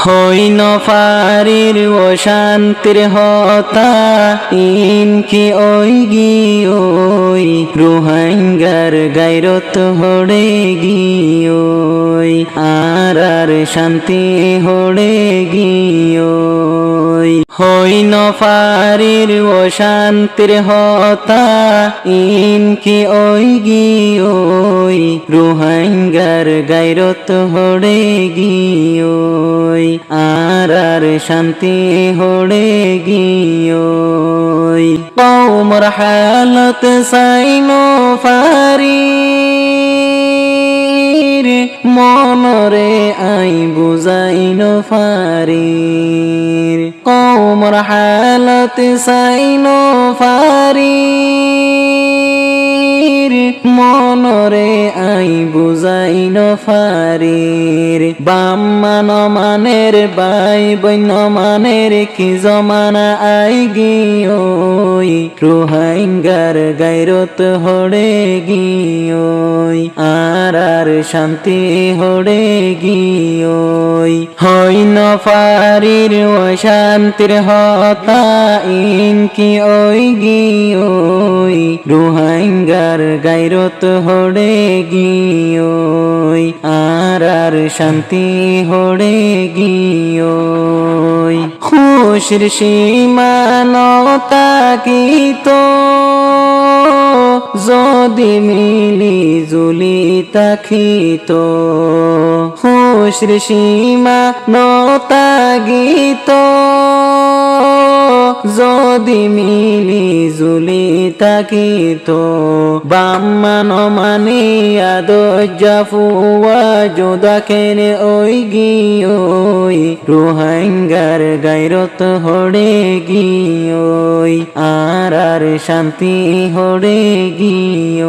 হইন ফারির অশান্তির হতা ইনকি ওই গি ওই রোহিঙ্গার গায়রত হড়ে গি ওই আর শান্তি হড়ে গি ওই হইন ফারির অশান্তির হতা ইনকি ওই গি ওই রোহিঙ্গার গায়রত হড়ে গি ওই আর শান্তি হড়ে গি ওই কওমর হালত সাইনো ফারির মনরে আই বুঝাইনো ফারির কওমর হালত সাইনো ফারির মনরে আই বুঝাইনো ফারির বাম্মান মানের বাই বন্য মানের কি জমানা আই গি ওই রোহিঙ্গার গায়রত হড়ে গি ওই আর শান্তি হড়ে গি ওই হইন ফারির অশান্তির হতা ইনকি ওই গি ওই রোহিঙ্গার গায়রত হড়ে গি ওই আর শান্তি হড়ে গি ওই খুশির সীমানতা কি তো যদি মিলি জুলি তাখিত খুশির সীমানতা গীত যদি মিলি জুলি তাকিত বাম্মান মানে আদজাফুয়া যোদা খেলে ওই গি ওই রোহিঙ্গার গায়রত হড়ে গি ওই আর শান্তি হড়ে গি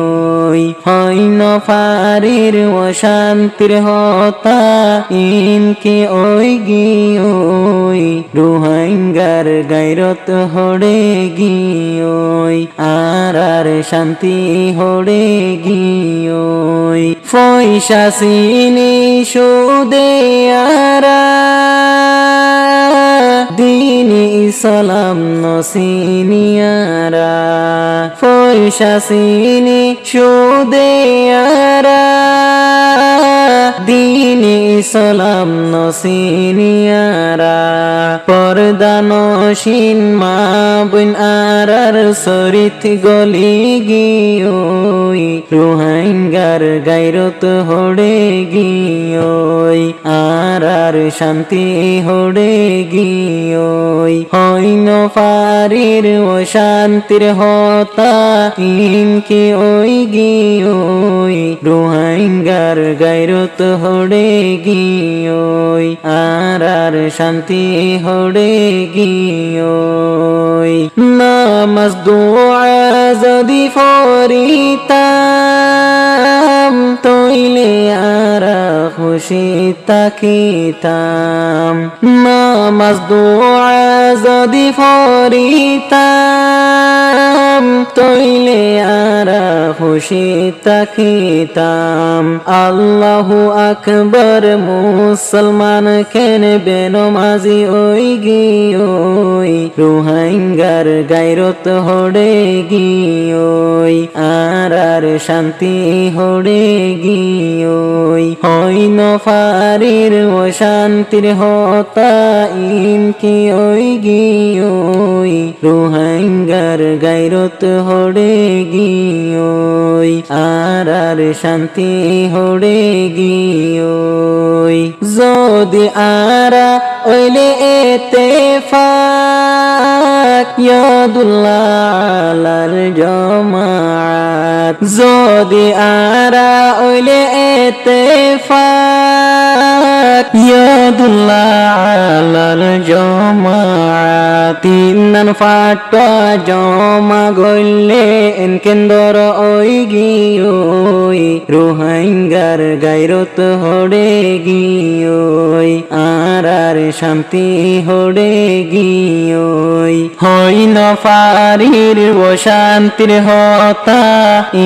ওই হইন ফারির অশান্তির হতা ইনকি ওই গি ওই রোহিঙ্গার গায়রত হড়ে গি ওই আর শান্তি হড়ে গি ওই পয়সা চিনি সুদে আরা দিন ইসলাম নসিনিয়ারা পয়সা চিনি সুদে আরা দিন ইসলাম নসিনিয়ারা পর্দানসীন মা বোন আর সরিত গলি গি ওই রোহিঙ্গার গায়রত হড়ে গি ওই আর শান্তি হড়ে গি ওই হইন ফারির অশান্তির হতা ইনকি ওই গি ওই রোহিঙ্গার গায়রত হড়ে গি ওই আর শান্তি হড়ে গি ওই নামাজ দোয়া যদি ফরিতাম তইলে আর খুশি তাকিতাম নামাজ দোয়া যদি ফরিতাম তইলে আর খুশি তাকিতাম আল্লাহু আকবার মুসলমান কেন বেনমাজি ওই গি ওই রোহিঙ্গার গায়রত হড়ে গি ওই আর শান্তি হড়ে গি ওই হইন ফারির অশান্তির হতা ইনকি ওই গি ওই রোহিঙ্গার গায়রত হড়ে গি ওই আর শান্তি হড়ে গি ওই যদি আরা ওইলে ইত্তেফাক ইয়াদুল্লাহ আলাল জামাআত যদি আরা ওইলে ইত্তেফাক ইয়াদুল্লাহ আলাল জামাআত তিনান ফাটা জমা গইলে এনকেন্দর ওই গি ওই রোহিঙ্গার গায়রত হড়ে গি ওই আর শান্তি হড়ে গি ওই হইন ফারির অশান্তির হতা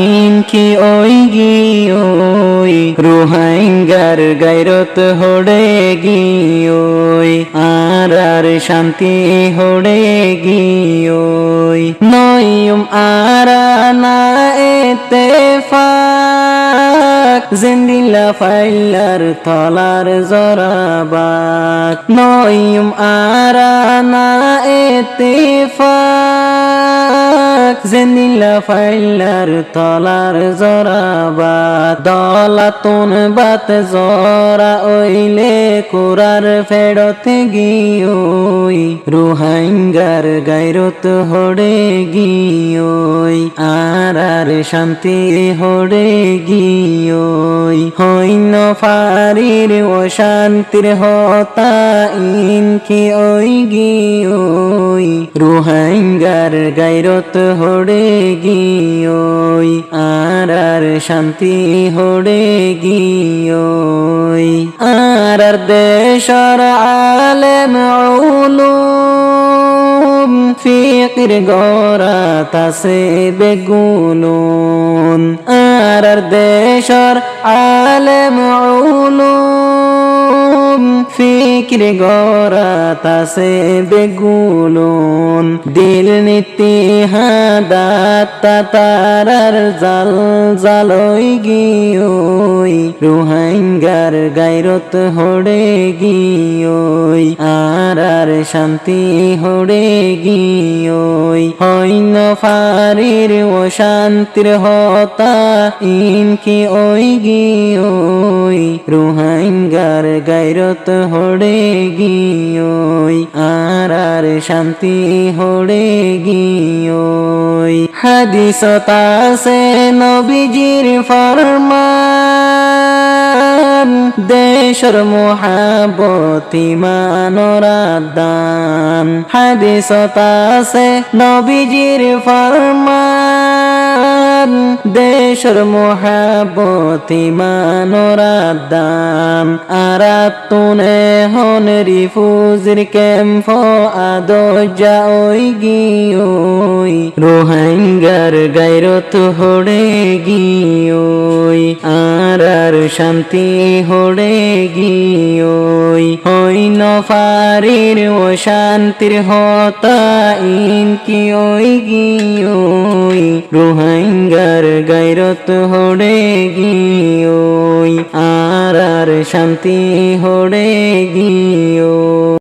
ইনকি ওই গি ওই রোহিঙ্গার গায়রত হড়ে গি ওই আর শান্তি হড়ে গিয়োই নয়ুম আরানা এতেফাক জিন্দিলা ফাইলার তলার জরাবাক নয়ুম আরানা এতেফাক জিন্দিলা ফাইলার তলার জরাবাক দলাতুন বাত জরা ওইলে কুরার ফেরত গিয়োই রোহিঙ্গার গায়রত হড়ে গিয়োই আর শান্তি হড়ে গিয়োই হইন ফারির ও শান্তির হতা ইনকি ওই গিয়োই রোহিঙ্গার গায়রত হড়ে গিয়োই আর শান্তি হড়ে গিয়োই আর দেশর আলেম উলুম ফিকির গরা তাসে বেগুনুন আর দেশর আলেম উলুম ফিকির গরা তাসে বেগুনুন দিল নীতি হাদাত তারার জাল জালই গিয়োই রোহিঙ্গার গায়রত হড়ে গিয়োই আর শান্তি হড়ে গিয়োই হইন ফারির ও শান্তির হতা ইনকি ওই গিয়োই রোহিঙ্গার গায়রত হড়ে গিয়োই আর শান্তি হড়ে গিয়োই হাদিস তাসে নবীজির ফরমান দেশর মুহাব্বত ইমানর দান হাদিস তাসে নবীজির ফরমান দেশর মুহাব্বত ইমানর দান আরাতুনে হন রিফুজির ক্যাম্প আদজা ওই গিয়োই রোহিঙ্গার গায়রত হড়ে গিয়োই আর শান্তি হড়ে গিয়োই হইন ফারির ও শান্তির হতা ইনকি ওই গিয়োই রোহিঙ্গার গায়রত হড়ে গিয়োই আর শান্তি হড়ে গিয়োই।